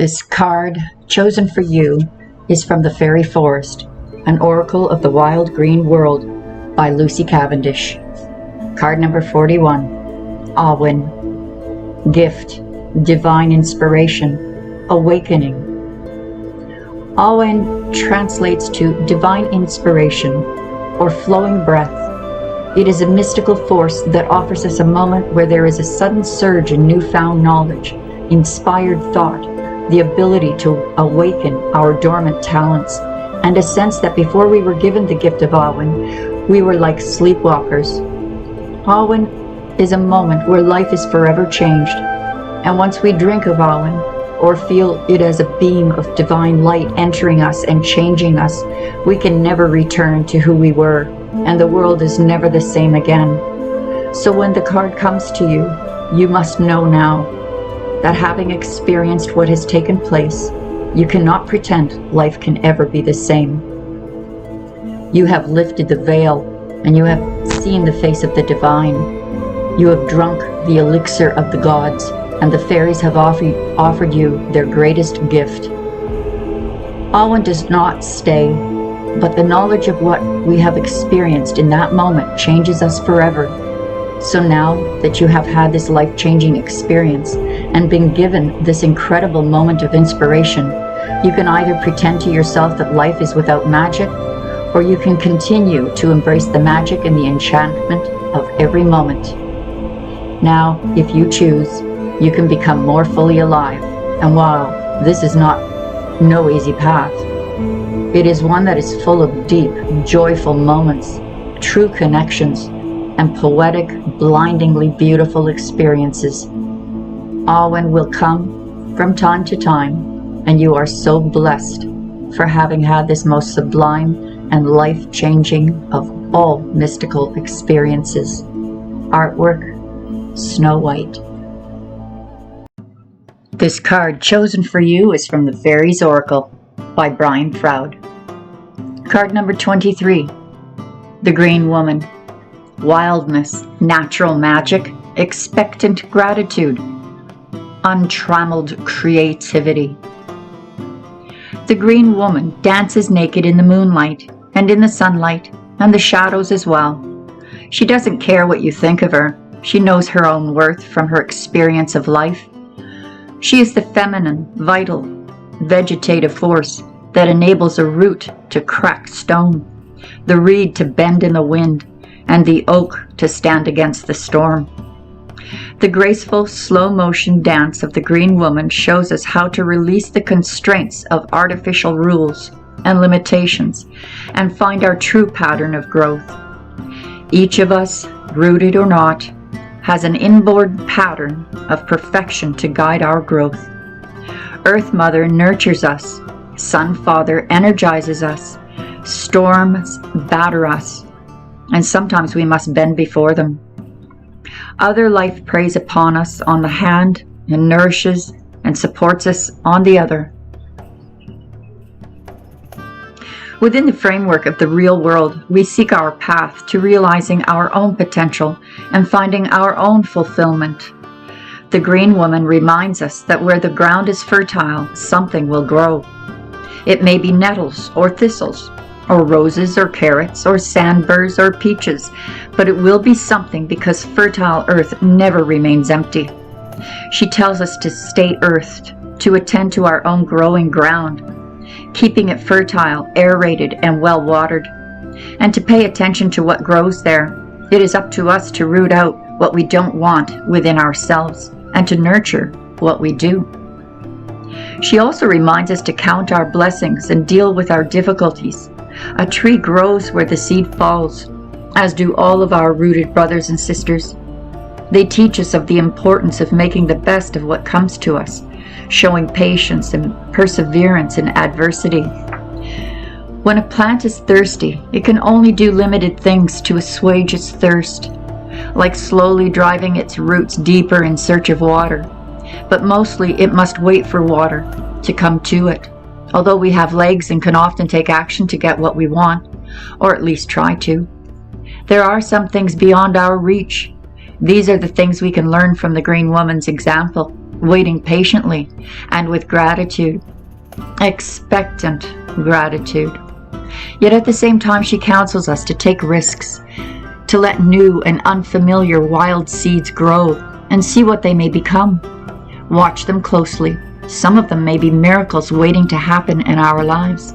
This card, chosen for you, is from the Fairy Forest, an oracle of the wild green world by Lucy Cavendish. Card number 41, Awin. Gift, divine inspiration, awakening. Awin translates to divine inspiration or flowing breath. It is a mystical force that offers us a moment where there is a sudden surge in newfound knowledge, inspired thought, the ability to awaken our dormant talents, and a sense that before we were given the gift of Awin, we were like sleepwalkers. Awin is a moment where life is forever changed, and once we drink of Awin, or feel it as a beam of divine light entering us and changing us, we can never return to who we were, and the world is never the same again. So when the card comes to you, you must know now that having experienced what has taken place, you cannot pretend life can ever be the same. You have lifted the veil, and you have seen the face of the divine. You have drunk the elixir of the gods, and the fairies have offered you their greatest gift. Awin does not stay, but the knowledge of what we have experienced in that moment changes us forever. So now that you have had this life-changing experience and been given this incredible moment of inspiration, you can either pretend to yourself that life is without magic, or you can continue to embrace the magic and the enchantment of every moment. Now, if you choose, you can become more fully alive. And while this is no easy path, it is one that is full of deep, joyful moments, true connections, and poetic, blindingly beautiful experiences. Awin will come from time to time, and you are so blessed for having had this most sublime and life-changing of all mystical experiences. Artwork, Snow White. This card chosen for you is from the Fairies Oracle by Brian Froud. Card number 23, The Green Woman. Wildness, natural magic, expectant gratitude, untrammeled creativity. The Green Woman dances naked in the moonlight and in the sunlight and the shadows as well. She doesn't care what you think of her. She knows her own worth from her experience of life. She is the feminine, vital, vegetative force that enables a root to crack stone, the reed to bend in the wind, and the oak to stand against the storm. The graceful, slow-motion dance of the Green Woman shows us how to release the constraints of artificial rules and limitations and find our true pattern of growth. Each of us, rooted or not, has an inborn pattern of perfection to guide our growth. Earth Mother nurtures us, Sun Father energizes us, storms batter us, and sometimes we must bend before them. Other life preys upon us on the hand and nourishes and supports us on the other. Within the framework of the real world, we seek our path to realizing our own potential and finding our own fulfillment. The Green Woman reminds us that where the ground is fertile, something will grow. It may be nettles or thistles, or roses or carrots or sandburrs or peaches, but it will be something because fertile earth never remains empty. She tells us to stay earthed, to attend to our own growing ground, keeping it fertile, aerated, and well watered, and to pay attention to what grows there. It is up to us to root out what we don't want within ourselves and to nurture what we do. She also reminds us to count our blessings and deal with our difficulties. A tree grows where the seed falls, as do all of our rooted brothers and sisters. They teach us of the importance of making the best of what comes to us, showing patience and perseverance in adversity. When a plant is thirsty, it can only do limited things to assuage its thirst, like slowly driving its roots deeper in search of water. But mostly it must wait for water to come to it. Although we have legs and can often take action to get what we want, or at least try to, there are some things beyond our reach. These are the things we can learn from the Green Woman's example. waiting patiently and with gratitude, expectant gratitude. Yet at the same time, she counsels us to take risks, to let new and unfamiliar wild seeds grow and see what they may become. Watch them closely. Some of them may be miracles waiting to happen in our lives.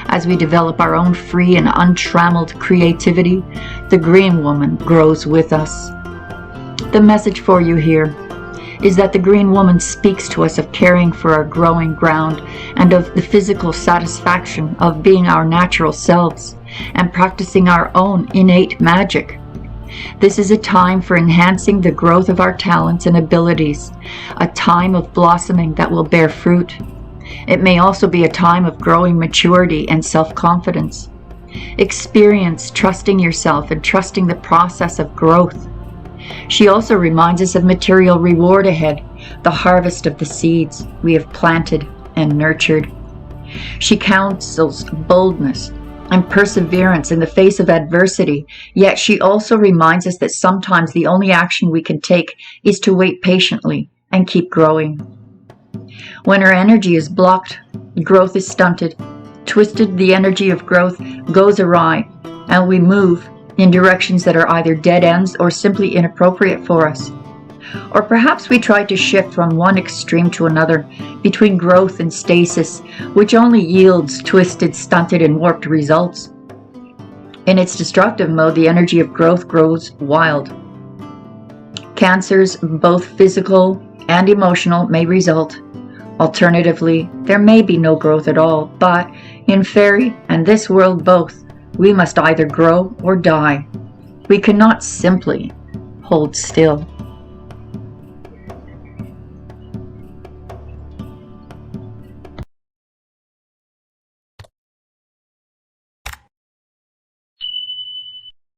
As we develop our own free and untrammeled creativity, the green woman grows with us. The message for you here is that the green woman speaks to us of caring for our growing ground and of the physical satisfaction of being our natural selves and practicing our own innate magic. This is a time for enhancing the growth of our talents and abilities, a time of blossoming that will bear fruit. It may also be a time of growing maturity and self-confidence. Experience trusting yourself and trusting the process of growth. She also reminds us of material reward ahead, the harvest of the seeds we have planted and nurtured. She counsels boldness and perseverance in the face of adversity, yet she also reminds us that sometimes the only action we can take is to wait patiently and keep growing. When our energy is blocked, growth is stunted. Twisted, the energy of growth goes awry, and we move in directions that are either dead ends or simply inappropriate for us. Or perhaps we try to shift from one extreme to another, between growth and stasis, which only yields twisted, stunted, and warped results. In its destructive mode, the energy of growth grows wild. Cancers, both physical and emotional, may result. Alternatively, there may be no growth at all, but in fairy and this world both, we must either grow or die. We cannot simply hold still.